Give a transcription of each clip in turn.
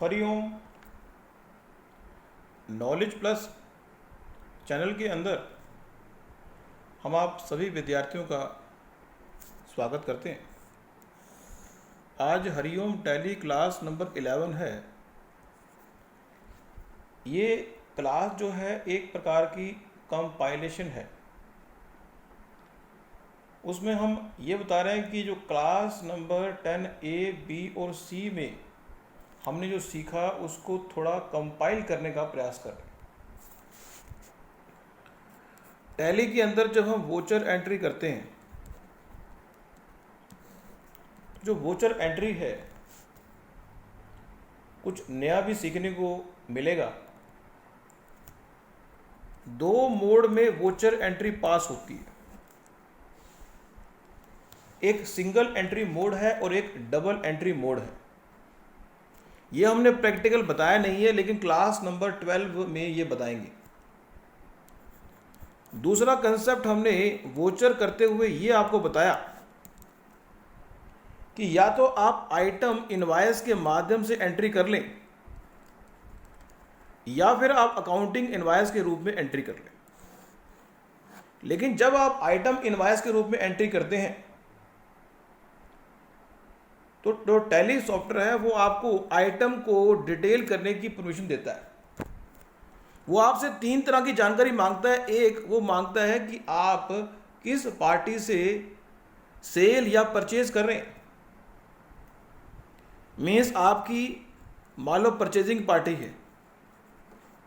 Hariom. Knowledge plus channel के अंदर हम आप सभी विद्यार्थियों का स्वागत करते हैं। आज हरिओम टैली क्लास नंबर 11 है। ये क्लास जो है एक प्रकार की कंपाइलेशन है। उसमें हम ये बता रहे हैं कि जो क्लास नंबर 10 A, B और C में हमने जो सीखा उसको थोड़ा कंपाइल करने का प्रयास कर रहे हैं। टैली के अंदर जब हम वोचर एंट्री करते हैं, जो वोचर एंट्री है, कुछ नया भी सीखने को मिलेगा। दो मोड में वोचर एंट्री पास होती है। एक सिंगल एंट्री मोड है और एक डबल एंट्री मोड है। ये हमने प्रैक्टिकल बताया नहीं है, लेकिन क्लास नंबर 12 में ये बताएंगे। दूसरा कंसेप्ट हमने वोचर करते हुए ये आपको बताया कि या तो आप आइटम इनवॉइस के माध्यम से एंट्री कर लें या फिर आप अकाउंटिंग इनवॉइस के रूप में एंट्री कर लें। लेकिन जब आप आइटम इनवॉइस के रूप में एंट्री करते हैं तो जो टैली सॉफ्टवेयर है वो आपको आइटम को डिटेल करने की परमिशन देता है। वो आपसे 3 तरह की जानकारी मांगता है। एक, वो मांगता है कि आप किस पार्टी से सेल या परचेज कर रहे हैं। मीन्स आपकी मान लो परचेजिंग पार्टी है,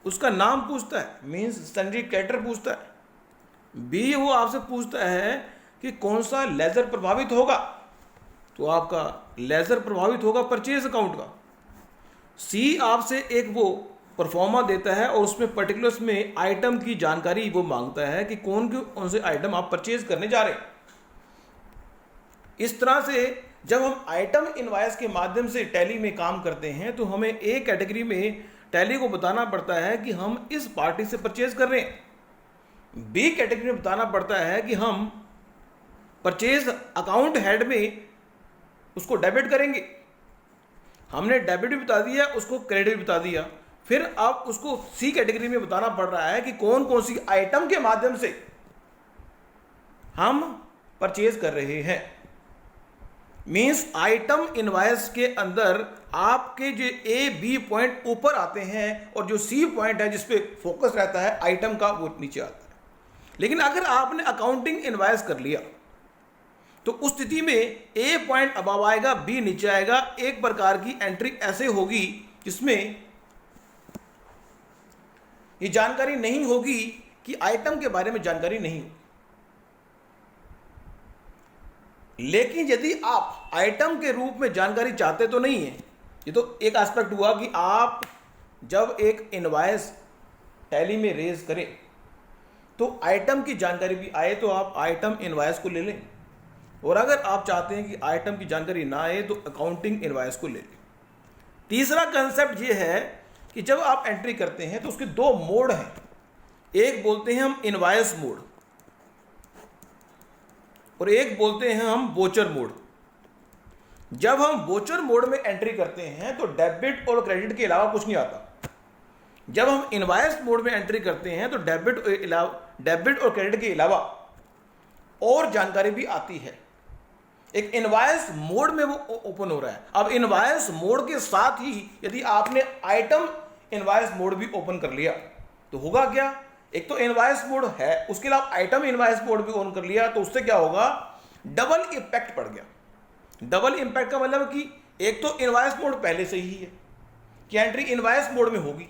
उसका नाम पूछता है, मीन्स सन्ड्री कैटर पूछता है। बी, वो आपसे पूछता है कि कौन सा लेजर प्रभावित होगा, तो आपका लेजर प्रभावित होगा परचेज अकाउंट का। सी, आपसे एक वो परफॉर्मा देता है और उसमें पर्टिकुलर्स में आइटम की जानकारी वो मांगता है कि कौन से आइटम आप परचेज करने जा रहे हैं। इस तरह से जब हम आइटम इनवॉइस के माध्यम से टैली में काम करते हैं तो हमें ए कैटेगरी में टैली को बताना पड़ता है कि हम इस पार्टी से परचेज कर रहे हैं। बी कैटेगरी में बताना पड़ता है कि हम परचेज अकाउंट हेड में उसको डेबिट करेंगे। हमने डेबिट भी बता दिया, उसको क्रेडिट भी बता दिया। फिर अब उसको सी कैटेगरी में बताना पड़ रहा है कि कौन कौन सी आइटम के माध्यम से हम परचेज कर रहे हैं। मींस आइटम इनवॉइस के अंदर आपके जो ए बी पॉइंट ऊपर आते हैं और जो सी पॉइंट है जिसपे फोकस रहता है आइटम का, वो नीचे आता है। लेकिन अगर आपने अकाउंटिंग इनवॉइस कर लिया तो उस स्थिति में ए पॉइंट अबव आएगा, बी नीचे आएगा। एक प्रकार की एंट्री ऐसे होगी जिसमें ये जानकारी नहीं होगी कि आइटम के बारे में जानकारी नहीं होगी। लेकिन यदि आप आइटम के रूप में जानकारी चाहते तो नहीं है। ये तो एक एस्पेक्ट हुआ कि आप जब एक इनवॉइस टैली में रेज करें तो आइटम की जानकारी भी आए तो आप आइटम इनवॉइस को ले लें, और अगर आप चाहते हैं कि आइटम की जानकारी ना आए तो अकाउंटिंग इनवॉइस को ले लें। तीसरा कंसेप्ट ये है कि जब आप एंट्री करते हैं तो उसके 2 मोड हैं। एक बोलते हैं हम इनवॉइस मोड और एक बोलते हैं हम वोचर मोड। जब हम वोचर मोड में एंट्री करते हैं तो डेबिट और क्रेडिट के अलावा कुछ नहीं आता। जब हम इनवॉइस मोड में एंट्री करते हैं तो डेबिट और क्रेडिट के अलावा और जानकारी भी आती है। एक इनवॉइस मोड में वो ओपन हो रहा है। अब इनवॉइस मोड के साथ ही यदि आपने आइटम इनवॉइस मोड भी ओपन कर लिया तो होगा क्या, एक तो इनवॉइस मोड है, उसके अलावा आइटम इनवॉइस मोड भी ऑन कर लिया तो उससे क्या होगा, डबल इंपैक्ट पड़ गया। डबल इंपैक्ट का मतलब कि एक तो इनवॉइस मोड पहले से ही है कि एंट्री इनवॉइस मोड में होगी।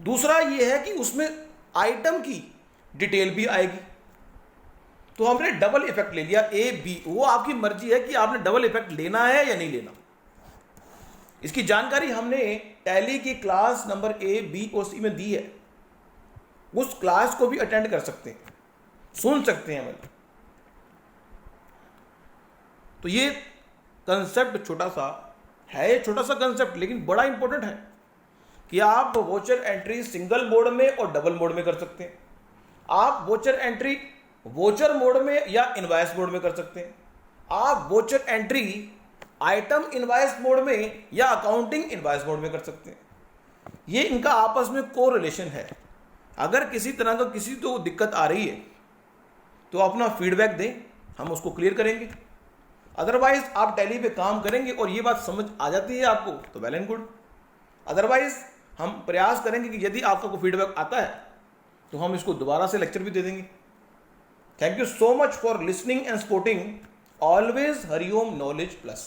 दूसरा यह है कि उसमें आइटम की डिटेल भी आएगी। तो हमने डबल इफेक्ट ले लिया ए बी। वो आपकी मर्जी है कि आपने डबल इफेक्ट लेना है या नहीं लेना। इसकी जानकारी हमने टैली की क्लास नंबर ए बी और सी में दी है। उस क्लास को भी अटेंड कर सकते हैं, सुन सकते हैं। मतलब तो ये कंसेप्ट छोटा सा है, ये छोटा सा कंसेप्ट लेकिन बड़ा इंपॉर्टेंट है कि आप वोचर एंट्री सिंगल मोड में और डबल मोड में कर सकते हैं। आप वोचर एंट्री वोचर मोड में या इनवॉइस मोड में कर सकते हैं। आप voucher entry item invoice mode में या अकाउंटिंग इनवाइस मोड में कर सकते हैं। ये इनका आपस में को रिलेशन है। अगर किसी तरह का किसी तो दिक्कत आ रही है तो अपना फीडबैक दें, हम उसको क्लियर करेंगे। अदरवाइज आप टैली पे काम करेंगे और ये बात समझ आ जाती है आपको तो वेल एंड गुड। अदरवाइज हम प्रयास करेंगे कि यदि आपका कोई फीडबैक आता है तो हम इसको दोबारा से लेक्चर भी दे देंगे। Thank you so much for listening and supporting always Hariom knowledge plus.